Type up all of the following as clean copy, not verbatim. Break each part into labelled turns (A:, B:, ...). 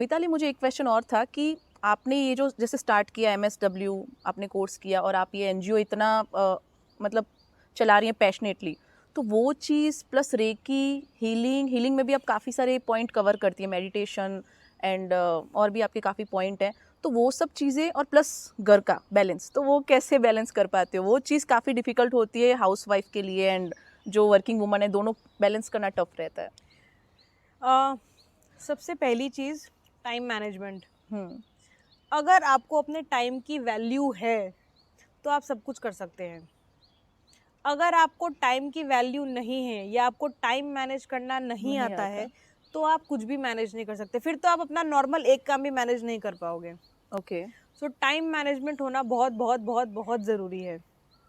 A: मिताली, मुझे एक क्वेश्चन और था कि आपने ये जो जैसे स्टार्ट किया MSW आपने कोर्स किया और आप ये एनजीओ इतना मतलब चला रही हैं पैशनेटली, तो वो चीज़ प्लस रेकी हीलिंग में भी आप काफ़ी सारे पॉइंट कवर करती हैं, मेडिटेशन एंड और भी आपके काफ़ी पॉइंट हैं, तो वो सब चीज़ें और प्लस घर का बैलेंस, तो वो कैसे बैलेंस कर पाते हो? वो चीज़ काफ़ी डिफ़िकल्ट होती है हाउस वाइफ के लिए एंड जो वर्किंग वुमन है, दोनों बैलेंस करना टफ रहता है।
B: सबसे पहली चीज़ टाइम मैनेजमेंट।
A: हम्म,
B: अगर आपको अपने टाइम की वैल्यू है तो आप सब कुछ कर सकते हैं। अगर आपको टाइम की वैल्यू नहीं है या आपको टाइम मैनेज करना नहीं आता है तो आप कुछ भी मैनेज नहीं कर सकते, फिर तो आप अपना नॉर्मल एक काम भी मैनेज नहीं कर पाओगे।
A: ओके।
B: सो टाइम मैनेजमेंट होना बहुत बहुत बहुत बहुत ज़रूरी है।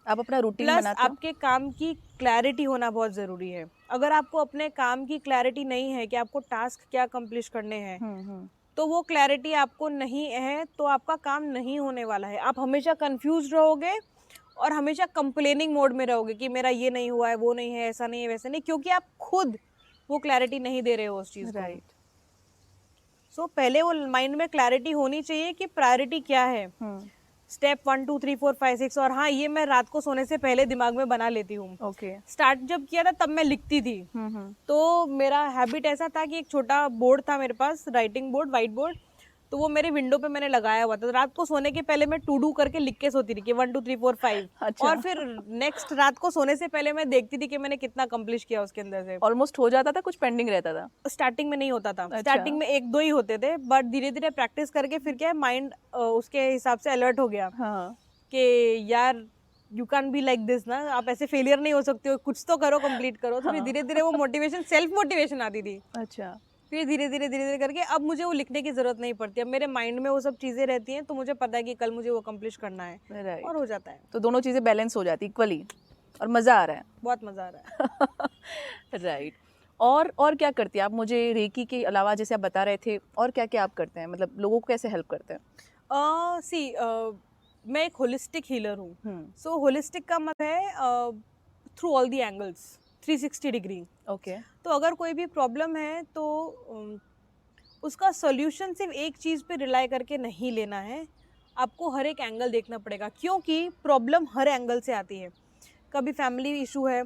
A: आप अपना रूटीन
B: प्लस
A: बनाते हो?
B: आपके काम की क्लैरिटी होना बहुत ज़रूरी है। अगर आपको अपने काम की क्लैरिटी नहीं है कि आपको टास्क क्या कंप्लीट करने हैं,
A: हम्म।
B: तो वो क्लैरिटी आपको नहीं है तो आपका काम नहीं होने वाला है। आप हमेशा कंफ्यूज रहोगे और हमेशा कंप्लेनिंग मोड में रहोगे कि मेरा ये नहीं हुआ है, वो नहीं है, ऐसा नहीं है, वैसा नहीं, क्योंकि आप खुद वो क्लैरिटी नहीं दे रहे हो उस चीज़ को।
A: राइट।
B: सो पहले वो माइंड में क्लैरिटी होनी चाहिए कि प्रायोरिटी क्या है।
A: हम्म।
B: स्टेप 1 2 3 4 5 6। और हाँ, ये मैं रात को सोने से पहले दिमाग में बना लेती हूँ।
A: ओके।
B: स्टार्ट जब किया था तब मैं लिखती थी।
A: हम्म।
B: तो मेरा हैबिट ऐसा था कि एक छोटा बोर्ड था मेरे पास, राइटिंग बोर्ड, वाइट बोर्ड। तो वो मेरे विंडो पे मैंने लगाया हुआ था। तो रात को सोने के पहले मैं टू डू करके लिख के सोती थी कि 1 2 3 4 5।
A: अच्छा।
B: और फिर नेक्स्ट रात को सोने से पहले मैं देखती थी कि मैंने कितना कंप्लीट किया उसके अंदर से।
A: ऑलमोस्ट हो जाता था, कुछ पेंडिंग रहता था?
B: स्टार्टिंग में नहीं होता था,
A: अच्छा।
B: स्टार्टिंग में एक दो ही होते थे, बट धीरे धीरे प्रैक्टिस करके फिर क्या है, माइंड उसके हिसाब से अलर्ट हो गया
A: हाँ।
B: कि यार you can be like this ना, आप ऐसे फेलियर नहीं हो सकते हो, कुछ तो करो, कंप्लीट करो। तो फिर
A: हाँ।
B: धीरे धीरे वो मोटिवेशन, सेल्फ मोटिवेशन आती थी।
A: अच्छा।
B: फिर धीरे धीरे करके अब मुझे वो लिखने की जरूरत नहीं पड़ती। अब मेरे माइंड में वो सब चीजें रहती हैं तो मुझे पता है कि कल मुझे वो कंप्लीट करना है, और
A: राइट।
B: हो जाता है।
A: तो दोनों चीज़ें बैलेंस हो जाती इक्वली और मज़ा आ रहा
B: बहुत मजा आ रहा है।
A: है। राइट। और क्या करती हैं आप? मुझे रेकी के अलावा जैसे आप बता रहे थे, और क्या क्या आप करते हैं, मतलब लोगों को कैसे हेल्प करते हैं?
B: सी मैं एक होलिस्टिक हीलर हूँ।
A: हम्म।
B: सो होलिस्टिक का मतलब है through all the angles, 360 degree.
A: Okay.
B: तो अगर कोई भी प्रॉब्लम है तो उसका सॉल्यूशन सिर्फ एक चीज़ पे रिलाई करके नहीं लेना है। आपको हर एक एंगल देखना पड़ेगा, क्योंकि प्रॉब्लम हर एंगल से आती है। कभी फैमिली इशू है,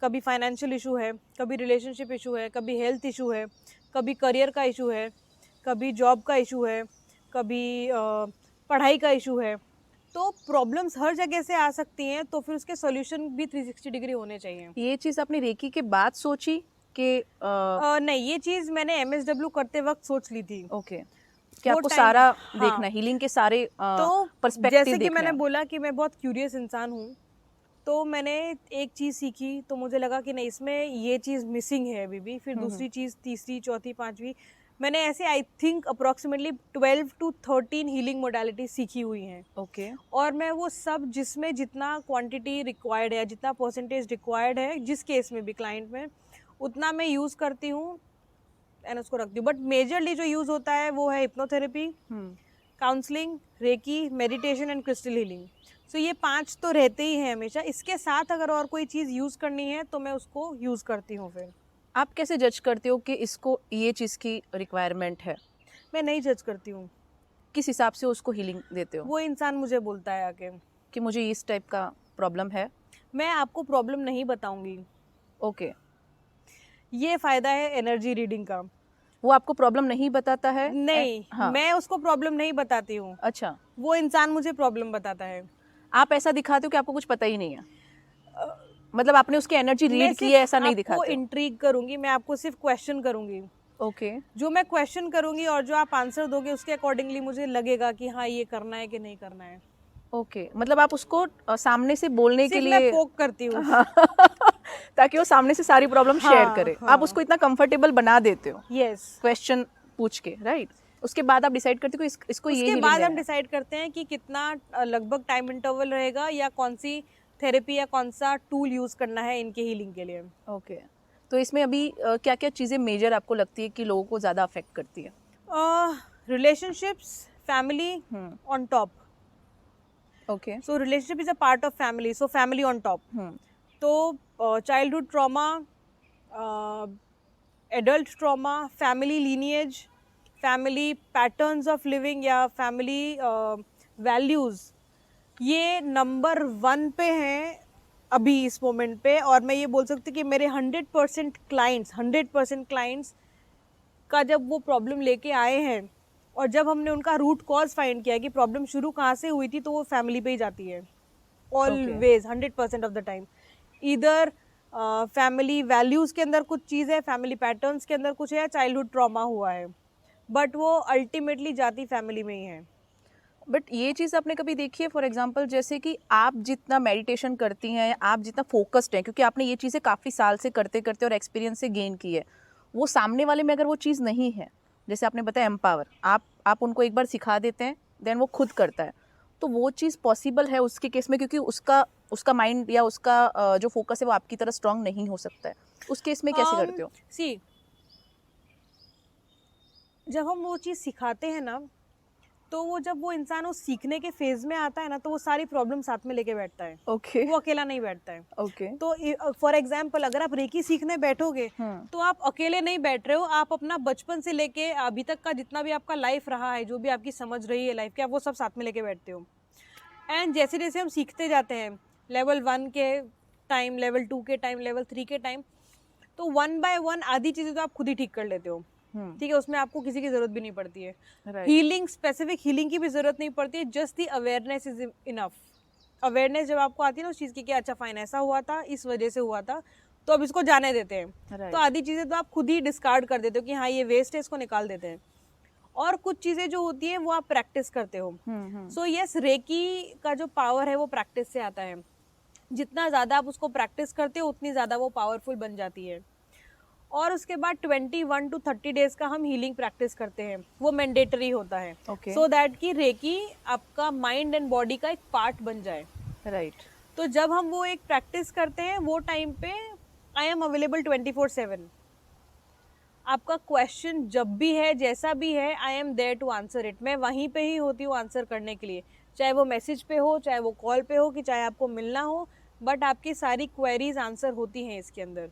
B: कभी फाइनेंशियल इशू है, कभी रिलेशनशिप इशू है, कभी हेल्थ इशू है, कभी करियर का इशू है, कभी जॉब का इशू है, कभी पढ़ाई का इशू है। तो प्रॉब्लम्स हर जगह से आ सकती हैं, तो फिर उसके सॉल्यूशन भी 360 डिग्री होने चाहिए।
A: ये चीज़ आपने रेकी के बाद सोची कि
B: नहीं, ये चीज़ मैंने MSW करते वक्त सोच ली थी।
A: ओके, कि
B: वो
A: आपको
B: टाइम,
A: सारा
B: हाँ।
A: देखना है, हीलिंग के सारे
B: तो
A: पर्सपेक्टिव
B: जैसे कि
A: देखने
B: मैंने
A: हैं।
B: बोला कि मैं बहुत क्यूरियस इंसान हूँ, तो मैंने एक चीज़ सीखी तो मुझे लगा कि नहीं, इसमें ये चीज़ मिसिंग है अभी भी। फिर दूसरी चीज़, तीसरी, चौथी, पांचवी, मैंने ऐसे I think approximately 12 to 13 healing modality सीखी हुई हैं।
A: ओके।
B: और मैं वो सब, जिसमें जितना क्वांटिटी रिक्वायर्ड है, जितना परसेंटेज रिक्वायर्ड है, जिस केस में भी क्लाइंट में, उतना मैं यूज़ करती हूँ एंड उसको रखती हूँ। बट मेजरली जो यूज़ होता है वो है hypnotherapy, counselling, reiki, meditation and crystal healing. So ये 5 तो रहते ही हैं हमेशा। इसके साथ अगर और कोई चीज़ यूज़ करनी है तो मैं उसको यूज़ करती हूँ फिर।
A: आप कैसे जज करते हो कि इसको ये चीज़ की रिक्वायरमेंट है?
B: मैं नहीं जज करती हूँ,
A: किस हिसाब से उसको हीलिंग देते हो
B: वो इंसान मुझे बोलता है आके।
A: कि मुझे इस टाइप का प्रॉब्लम है?
B: मैं आपको प्रॉब्लम नहीं बताऊंगी।
A: ओके।
B: ये फ़ायदा है एनर्जी रीडिंग का।
A: वो आपको प्रॉब्लम नहीं बताता है?
B: नहीं,
A: हाँ।
B: मैं उसको प्रॉब्लम नहीं बताती हूँ,
A: अच्छा।
B: वो इंसान मुझे प्रॉब्लम बताता है।
A: आप ऐसा दिखाते हो कि आपको कुछ पता ही नहीं है, मतलब आपने उसकी एनर्जी
B: मैं
A: रीड की है,
B: सिर्फ
A: ऐसा नहीं
B: आपको
A: दिखाते हो?
B: इंट्रीग करूंगी, मैं आपको सिर्फ क्वेश्चन करूंगी।
A: ओके।
B: जो मैं क्वेश्चन करूंगी और जो आप आंसर दोगे उसके अकॉर्डिंगली मुझे लगेगा कि हाँ, ये करना है कि नहीं करना है।
A: ओके, मतलब आप उसको सामने से बोलने के
B: सिर्फ मैं
A: लिए
B: पोक करती हूँ।
A: हाँ, ताकि वो सामने से सारी प्रॉब्लम शेयर
B: हाँ
A: करे, आप
B: हाँ,
A: उसको इतना कंफर्टेबल बना देते हो
B: यस।
A: क्वेश्चन पूछ के, राइट? उसके बाद आप डिसाइड करते हो कि इसको ये
B: उसके
A: हीलिंग
B: बाद
A: देना
B: हम
A: है।
B: डिसाइड करते हैं कि कितना लगभग टाइम इंटरवल रहेगा, या कौन सी थेरेपी या कौन सा टूल यूज करना है इनके हीलिंग के लिए।
A: ओके। तो इसमें अभी क्या क्या चीज़ें मेजर आपको लगती है कि लोगों को ज़्यादा अफेक्ट करती है?
B: Relationships, family on top.
A: Okay.
B: So relationship is a part of family, so family on top. तो childhood trauma, adult trauma, family lineage, family patterns of living या फैमिली वैल्यूज़, ये नंबर 1 पे हैं अभी इस मोमेंट पे। और मैं ये बोल सकती हूँ कि मेरे 100% क्लाइंट्स का जब वो प्रॉब्लम लेके आए हैं और जब हमने उनका रूट कॉज फाइंड किया कि प्रॉब्लम शुरू कहाँ से हुई थी, तो वो फैमिली पे ही जाती है ऑलवेज, 100% ऑफ द टाइम। इधर फैमिली वैल्यूज़ के अंदर कुछ चीज़ है, फैमिली पैटर्न्स के अंदर कुछ है, या चाइल्डहुड ट्रॉमा हुआ है, बट वो अल्टीमेटली जाती फैमिली में ही है।
A: बट ये चीज़ आपने कभी देखी है, फॉर एग्जांपल जैसे कि आप जितना मेडिटेशन करती हैं, आप जितना फोकस्ड हैं, क्योंकि आपने ये चीज़ें काफ़ी साल से करते करते और एक्सपीरियंस से गेन की है, वो सामने वाले में अगर वो चीज़ नहीं है, जैसे आपने बताया एम्पावर, आप उनको एक बार सिखा देते हैं, देन वो खुद करता है, तो वो चीज़ पॉसिबल है उसके केस में, क्योंकि उसका माइंड या उसका जो फोकस है वो आपकी तरह स्ट्रांग नहीं हो सकता है, उस केस में कैसे करते हो?
B: सी, जब हम वो चीज़ सिखाते हैं ना, तो वो जब वो इंसान उस सीखने के फेज में आता है ना, तो वो सारी प्रॉब्लम साथ में लेके बैठता है।
A: ओके,
B: वो अकेला नहीं बैठता है।
A: ओके,
B: तो फॉर एग्जाम्पल अगर आप रेकी सीखने बैठोगे, तो आप अकेले नहीं बैठ रहे हो, आप अपना बचपन से लेके अभी तक का जितना भी आपका लाइफ रहा है, जो भी आपकी समझ रही है लाइफ की, आप वो सब साथ में लेके बैठते हो। एंड जैसे जैसे हम सीखते जाते हैं, लेवल 1 के टाइम, लेवल 2 के टाइम, लेवल 3 के टाइम, तो 1 बाय 1 आधी चीज़ें तो आप खुद ही ठीक कर लेते हो। ठीक है, उसमें आपको किसी की जरूरत भी नहीं पड़ती है। हीलिंग, स्पेसिफिक हीलिंग की भी जरूरत नहीं पड़ती है, just the awareness is enough. Awareness जब आपको आती है ना उस चीज़ की कि अच्छा फाइन ऐसा हुआ था, इस वजह से हुआ था, तो अब इसको जाने देते हैं। तो आधी चीज़ें तो आप खुद ही डिस्कार्ड कर देते हो कि हाँ ये वेस्ट है, इसको निकाल देते हैं। और कुछ चीज़ें जो होती हैं वो आप प्रैक्टिस करते हो। सो यस, रेकी का जो पावर है वो प्रैक्टिस से आता है। जितना ज़्यादा आप उसको प्रैक्टिस करते हो उतनी ज़्यादा वो पावरफुल बन जाती है। और उसके बाद 21 to 30 डेज का हम हीलिंग प्रैक्टिस करते हैं, वो मैंडेटरी होता है, सो दैट कि रेकी आपका माइंड एंड बॉडी का एक पार्ट बन जाए।
A: राइट।
B: तो जब हम वो एक प्रैक्टिस करते हैं, वो टाइम पे आई एम अवेलेबल 24/7। आपका क्वेश्चन जब भी है, जैसा भी है, I am there to answer it. मैं वहीं पे ही होती हूँ आंसर करने के लिए, चाहे वो मैसेज पे हो, चाहे वो कॉल पे हो, कि चाहे आपको मिलना हो, बट आपकी सारी क्वेरीज आंसर होती हैं इसके अंदर।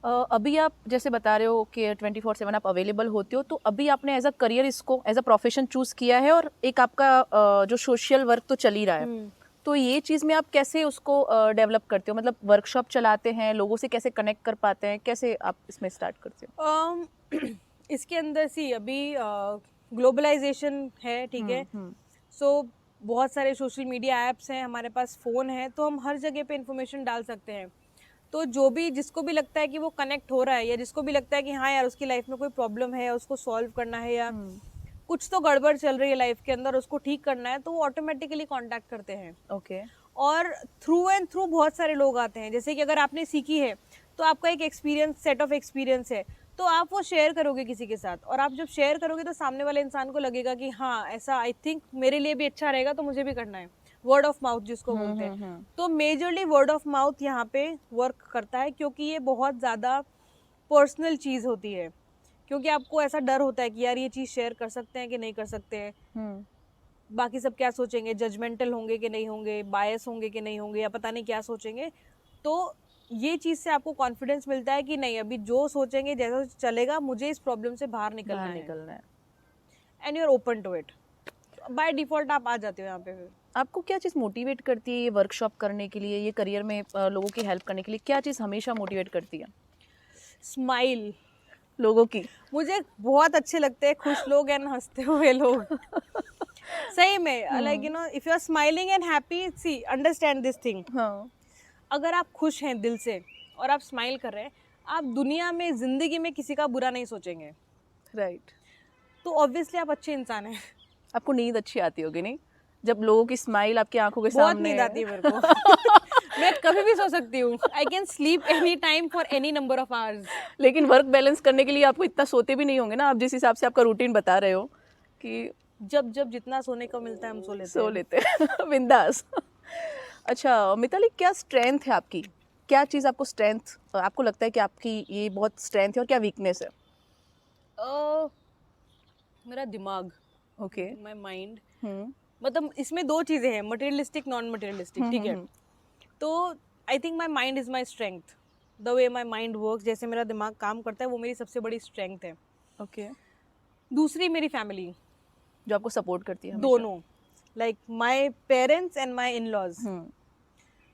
A: अभी आप जैसे बता रहे हो कि 24/7 आप अवेलेबल होते हो, तो अभी आपने एज अ करियर इसको एज अ प्रोफेशन चूज किया है, और एक आपका जो सोशल वर्क तो चल ही रहा है, तो ये चीज़ में आप कैसे उसको डेवलप करते हो? मतलब वर्कशॉप चलाते हैं, लोगों से कैसे कनेक्ट कर पाते हैं, कैसे आप इसमें स्टार्ट करते हो?
B: इसके अंदर सी अभी ग्लोबलाइजेशन है, ठीक है, सो बहुत सारे सोशल मीडिया ऐप्स हैं, हमारे पास फ़ोन है, तो हम हर जगह पे इंफॉर्मेशन डाल सकते हैं। तो जो भी, जिसको भी लगता है कि वो कनेक्ट हो रहा है, या जिसको भी लगता है कि हाँ यार उसकी लाइफ में कोई प्रॉब्लम है, उसको सॉल्व करना है, या कुछ तो गड़बड़ चल रही है लाइफ के अंदर, उसको ठीक करना है, तो वो ऑटोमेटिकली कांटेक्ट करते हैं।
A: ओके।
B: और थ्रू एंड थ्रू बहुत सारे लोग आते हैं। जैसे कि अगर आपने सीखी है, तो आपका एक एक्सपीरियंस, सेट ऑफ एक्सपीरियंस है, तो आप वो शेयर करोगे किसी के साथ, और आप जब शेयर करोगे तो सामने वाले इंसान को लगेगा कि हाँ ऐसा, आई थिंक मेरे लिए भी अच्छा रहेगा, तो मुझे भी करना है। वर्ड ऑफ माउथ जिसको बोलते हैं, तो मेजरली वर्ड ऑफ माउथ यहाँ पे वर्क करता है, क्योंकि ये बहुत ज़्यादा पर्सनल चीज़ होती है। क्योंकि आपको ऐसा डर होता है कि यार ये चीज़ शेयर कर सकते हैं कि नहीं कर सकते हैं, बाकी सब क्या सोचेंगे, जजमेंटल होंगे कि नहीं होंगे, बायस होंगे कि नहीं होंगे, या पता नहीं क्या सोचेंगे। तो ये चीज़ से आपको कॉन्फिडेंस मिलता है कि नहीं, अभी जो सोचेंगे जैसा चलेगा, मुझे इस प्रॉब्लम से बाहर निकलना है, and you are open to it. By default आप आ जाते हो यहाँ पे। फिर
A: आपको क्या चीज़ मोटिवेट करती है ये वर्कशॉप करने के लिए, ये करियर में लोगों की हेल्प करने के लिए, क्या चीज़ हमेशा मोटिवेट करती है?
B: स्माइल
A: लोगों की।
B: मुझे बहुत अच्छे लगते हैं, खुश लोग एंड हंसते हुए लोग। सही में, like you know, if you are smiling and happy, see understand this thing,
A: हाँ।
B: अगर आप खुश हैं दिल से और आप स्माइल कर रहे हैं, आप दुनिया में, जिंदगी में किसी का बुरा नहीं सोचेंगे।
A: राइट।
B: तो ऑब्वियसली आप अच्छे इंसान हैं।
A: आपको नींद अच्छी आती होगी नहीं, जब लोगों की स्माइल आपकी आंखों के
B: बहुत
A: सामने
B: नींद आती है मेरे को। मैं कभी भी सो सकती हूँ। I can sleep any time for any number of hours.
A: लेकिन वर्क बैलेंस करने के लिए आपको इतना सोते भी नहीं होंगे ना, आप जिस हिसाब से आपका रूटीन बता रहे हो कि
B: जब जब जितना सोने को मिलता है हम सो लेते
A: हैं। बिंदास। अच्छा मिताली, क्या स्ट्रेंथ है आपकी? क्या चीज़ आपको स्ट्रेंथ, आपको लगता है कि आपकी ये बहुत स्ट्रेंथ है, और क्या वीकनेस है?
B: मेरा दिमाग,
A: ओके।
B: माय माइंड, मतलब इसमें दो चीज़ें हैं, मटेरियलिस्टिक, नॉन मटेरियलिस्टिक, ठीक है। तो I think my mind is my strength. The way my mind work, जैसे मेरा दिमाग काम करता है, वो मेरी सबसे बड़ी स्ट्रेंथ है।
A: ओके।
B: दूसरी मेरी फैमिली,
A: जो आपको सपोर्ट करती है हमेशा?
B: दोनों, like my parents and my in-laws.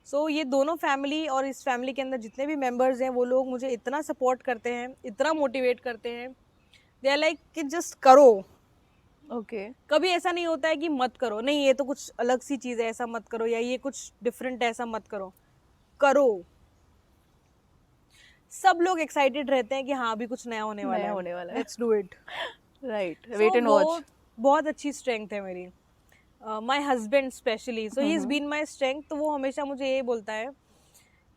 B: So ये दोनों फैमिली और इस फैमिली के अंदर जितने भी मेंबर्स हैं वो लोग मुझे इतना सपोर्ट करते हैं, इतना मोटिवेट करते हैं, दे आर लाइक कि जस्ट करो।
A: ओके।
B: कभी ऐसा नहीं होता है कि मत करो, नहीं ये तो कुछ अलग सी चीज़ है ऐसा मत करो, या ये कुछ डिफरेंट है ऐसा मत करो, करो। सब लोग एक्साइटेड रहते हैं कि हाँ अभी कुछ नया होने वाला
A: नया
B: है,
A: होने वाला है।
B: Let's do it.
A: Right, wait and watch.
B: बहुत अच्छी स्ट्रेंथ है मेरी। My husband specially, so he is been my strength. तो वो हमेशा मुझे ये बोलता है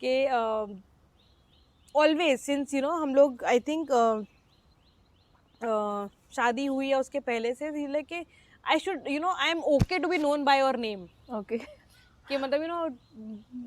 B: कि ऑलवेज सिंस हम लोग आई थिंक शादी हुई है उसके पहले से, like I should I am okay to be known by your name.
A: Okay.
B: कि मतलब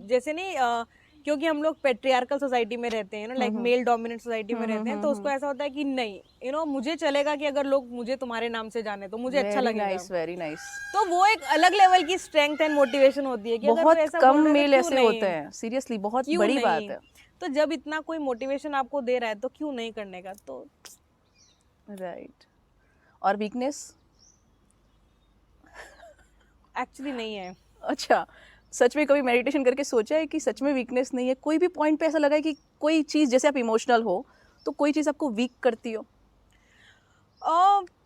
B: जैसे नहीं क्योंकि हम लोग पेट्रियार्कल सोसाइटी में रहते हैं लाइक मेल डोमिनेंट सोसाइटी में रहते हैं, तो उसको ऐसा होता है कि नहीं मुझे चलेगा कि अगर लोग मुझे तुम्हारे नाम से जाने तो मुझे अच्छा लगेगा।
A: Nice, very nice.
B: तो वो एक अलग लेवल की स्ट्रेंथ एंड मोटिवेशन होती है कि अगर
A: बहुत
B: कोई ऐसा
A: कम
B: बोल रहा है
A: मेल
B: तो
A: ऐसे
B: क्यों
A: होते
B: नहीं?
A: हैं, सीरियसली बहुत
B: क्यों
A: बड़ी
B: नहीं?
A: बात है।
B: तो जब इतना कोई मोटिवेशन आपको दे रहा है तो क्यों नहीं करने का? तो
A: राइट। और वीकनेस?
B: एक्चुअली नहीं है।
A: अच्छा, सच में कभी मेडिटेशन करके सोचा है कि सच में वीकनेस नहीं है? कोई भी पॉइंट पे ऐसा लगा है कि कोई चीज़, जैसे आप इमोशनल हो तो कोई चीज़ आपको वीक करती हो?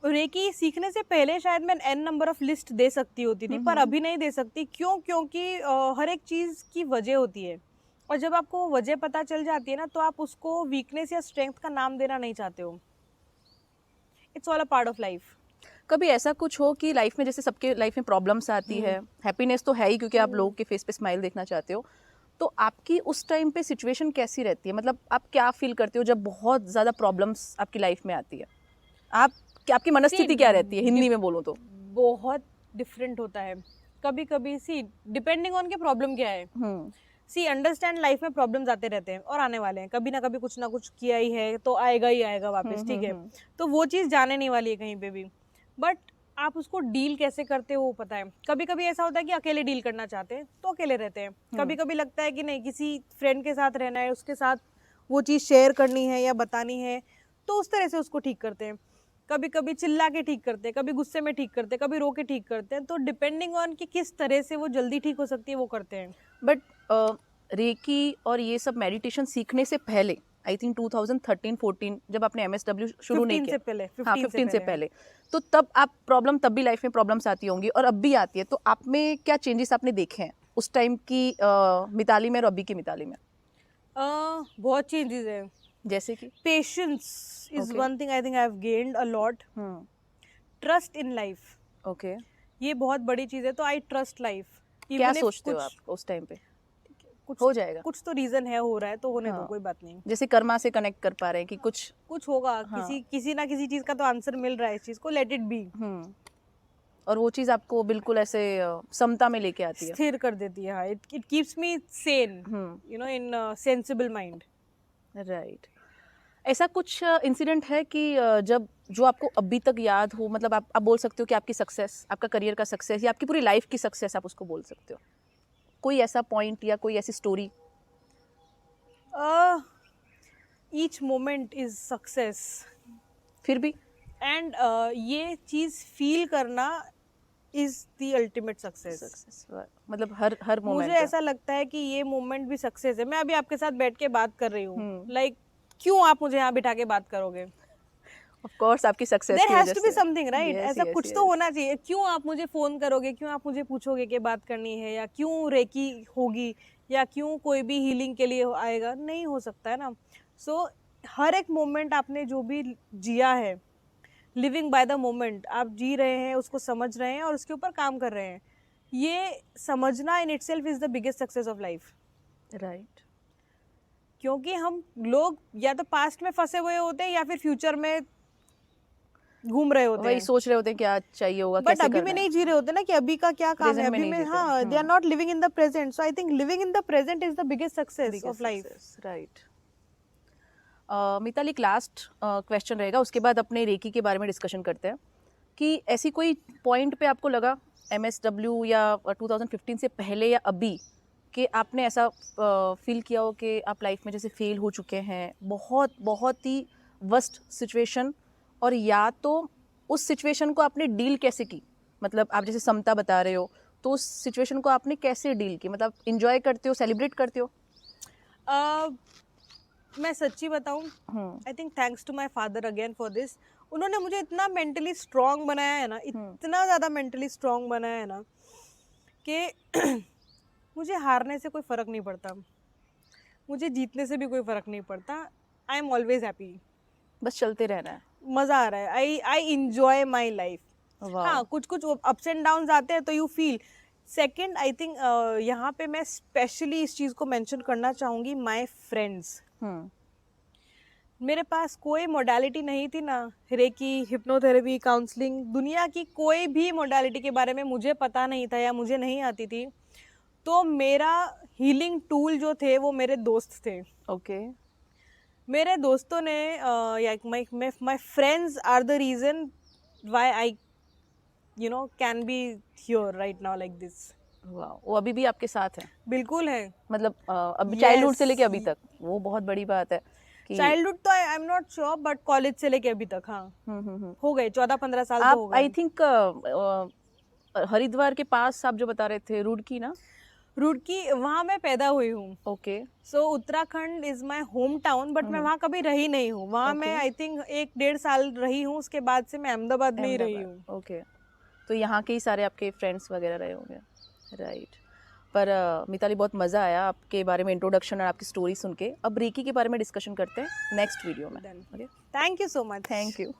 B: रेकी सीखने से पहले शायद मैं n नंबर ऑफ लिस्ट दे सकती होती थी, पर अभी नहीं दे सकती। क्यों? क्योंकि हर एक चीज़ की वजह होती है, और जब आपको वजह पता चल जाती है ना तो आप उसको वीकनेस या स्ट्रेंथ का नाम देना नहीं चाहते हो। It's all a part of life.
A: कभी ऐसा कुछ हो कि लाइफ में, जैसे सबके लाइफ में प्रॉब्लम्स आती है, हैप्पीनेस तो है ही क्योंकि आप लोगों के फेस पे स्माइल देखना चाहते हो, तो आपकी उस टाइम पे सिचुएशन कैसी रहती है? मतलब आप क्या फील करते हो जब बहुत ज़्यादा प्रॉब्लम्स आपकी लाइफ में आती है? आपकी मनस्थिति क्या रहती है, हिंदी में बोलूँ तो?
B: बहुत डिफरेंट होता है। कभी कभी डिपेंडिंग ऑन के प्रॉब्लम क्या है। अंडरस्टैंड, लाइफ में प्रॉब्लम्स आते रहते हैं और आने वाले हैं, कभी ना कुछ किया ही है तो आएगा ही आएगा वापस, ठीक है। तो वो चीज़ जाने नहीं वाली है कहीं पे भी, बट आप उसको डील कैसे करते हो वो पता है। कभी कभी ऐसा होता है कि अकेले डील करना चाहते हैं तो अकेले रहते हैं, कभी कभी लगता है कि नहीं किसी फ्रेंड के साथ रहना है, उसके साथ वो चीज़ शेयर करनी है या बतानी है, तो उस तरह से उसको ठीक करते हैं। कभी कभी चिल्ला के ठीक करते हैं, कभी गुस्से में ठीक करते हैं, कभी रो के ठीक करते हैं। तो डिपेंडिंग ऑन कि किस तरह से वो जल्दी ठीक हो सकती है वो करते हैं।
A: बट रेकी और ये सब मेडिटेशन सीखने से पहले, आई थिंक 2013-14 जब आपने MSW शुरू नहीं
B: 15
A: किया,
B: से पहले,
A: हाँ 15 से पहले, तो तब आप तब भी लाइफ में प्रॉब्लम्स आती होंगी और अब भी आती है, तो आप में क्या चेंजेस आपने देखे हैं उस टाइम की मिताली में और अभी की मिताली में?
B: बहुत चेंजेस है।
A: जैसे कि
B: patience is one thing I think I have gained a lot. Trust in life,
A: okay.
B: ये बहुत बड़ी चीज़ है। तो आई ट्रस्ट लाइफ।
A: क्या सोचते हो आप उस टाइम पे? हो जाएगा,
B: कुछ तो रीजन है, हो रहा है तो होने दो,
A: हाँ।
B: कोई बात नहीं।
A: जैसे कर्मा से कनेक्ट कर पा रहे हैं कि कुछ
B: होगा,
A: हाँ।
B: किसी ना किसी चीज का तो आंसर मिल रहा है इस चीज को, लेट इट बी।
A: और वो चीज आपको बिल्कुल ऐसे समता में लेके आती है,
B: स्थिर कर देती है। हाँ, it keeps me Sen, in sensible mind.
A: Right. ऐसा कुछ इंसिडेंट है कि जब जो आपको अभी तक याद हो, मतलब आप बोल सकते हो कि आपकी सक्सेस, आपका करियर का सक्सेस या आपकी पूरी लाइफ की सक्सेस, आप उसको बोल सकते हो? कोई ऐसा पॉइंट या कोई ऐसी story?
B: Each moment is success.
A: फिर भी
B: एंड ये चीज फील करना इज द अल्टीमेट सक्सेस।
A: मतलब हर मोमेंट
B: मुझे ऐसा लगता है कि ये मोमेंट भी सक्सेस है। मैं अभी आपके साथ बैठ के बात कर रही हूँ, लाइक क्यों आप मुझे यहाँ बिठा के बात करोगे?
A: ऑफ कोर्स आपकी सक्सेस
B: देयर
A: की
B: हैज
A: वजह
B: टू बी
A: से।
B: Something, right?
A: Yes,
B: ऐसा
A: yes,
B: कुछ
A: yes.
B: तो होना चाहिए। क्यों आप मुझे फोन करोगे, क्यों आप मुझे पूछोगे कि बात करनी है, या क्यों रेकी होगी, या क्यों कोई भी हीलिंग के लिए आएगा? नहीं हो सकता है ना। सो हर एक मोमेंट आपने जो भी जिया है, लिविंग बाय द मोमेंट, आप जी रहे हैं, उसको समझ रहे हैं और उसके ऊपर काम कर रहे हैं। ये समझना in itself is the biggest success of life.
A: Right.
B: क्योंकि हम लोग या तो पास्ट में फंसे हुए होते हैं या फिर फ्यूचर में घूम रहे होते
A: वही
B: हैं,
A: सोच रहे होते हैं क्या चाहिए होगा,
B: बट
A: कैसे
B: अभी
A: करना
B: में
A: है।
B: नहीं जी रहे होते ना कि अभी का क्या काम है,
A: Present में
B: अभी
A: नहीं
B: में।
A: जीते।
B: हाँ, they are not living in the present. So I think living in the present is the biggest success of life.
A: Right. Mitali, last question रहेगा, उसके बाद अपने रेकी के बारे में डिस्कशन करते हैं कि ऐसी कोई पॉइंट पे आपको लगा MSW या 2015 से पहले या अभी कि आपने ऐसा फील किया हो कि आप लाइफ में जैसे फेल हो चुके हैं, बहुत बहुत ही वर्स्ट सिचुएशन, और या तो उस सिचुएशन को आपने डील कैसे की? मतलब आप जैसे समता बता रहे हो, तो उस सिचुएशन को आपने कैसे डील की? मतलब एंजॉय करते हो, सेलिब्रेट करते हो?
B: मैं सच्ची बताऊं, I think thanks to my father again for this. उन्होंने मुझे इतना मेंटली स्ट्रांग बनाया है ना, इतना ज़्यादा मेंटली स्ट्रांग बनाया है ना कि मुझे हारने से कोई फ़र्क नहीं पड़ता, मुझे जीतने से भी कोई फ़र्क नहीं पड़ता। आई एम ऑलवेज हैप्पी,
A: बस चलते रहना है।
B: मज़ा आ रहा है। I enjoy my life.
A: वाह।
B: हाँ, कुछ कुछ अप्स एंड डाउन्स आते हैं तो you feel. Second, I think यहाँ पे मैं स्पेशली इस चीज़ को मेंशन करना चाहूँगी, माय फ्रेंड्स। मेरे पास कोई मोडालिटी नहीं थी ना, रेकी, हिप्नोथेरेपी, काउंसलिंग, दुनिया की कोई भी मोडालिटी के बारे में मुझे पता नहीं था या मुझे नहीं आती थी। तो मेरा हीलिंग टूल जो थे वो मेरे दोस्त थे।
A: ओके।
B: मेरे दोस्तों ने my friends are the reason why I can be here right now like this.
A: वाह, वो अभी भी आपके साथ है?
B: बिल्कुल है।
A: मतलब अभी
B: Yes.
A: चाइल्डहुड से लेके अभी तक, वो बहुत बड़ी बात है कि
B: चाइल्डहुड तो I am not sure, but college से लेके अभी तक हाँ हो गए 14-15 साल तो हो
A: आप
B: गए।
A: आई थिंक हरिद्वार के पास आप जो बता रहे थे, रुड़की ना?
B: रुड़की, वहाँ मैं पैदा हुई हूँ।
A: Okay.
B: So Uttarakhand is my home town, but मैं वहाँ कभी रही नहीं हूँ। वहाँ मैं आई थिंक 1-1.5 साल रही हूँ, उसके बाद से मैं अहमदाबाद में ही रही हूँ।
A: ओके, तो यहाँ के ही सारे आपके फ्रेंड्स वगैरह रहे होंगे, राइट? पर मिताली, बहुत मज़ा आया आपके बारे में इंट्रोडक्शन और आपकी स्टोरी सुन के। अब रेकी के बारे में डिस्कशन करते हैं नेक्स्ट वीडियो में।
B: Done.
A: Okay,
B: thank you so much.
A: Thank you.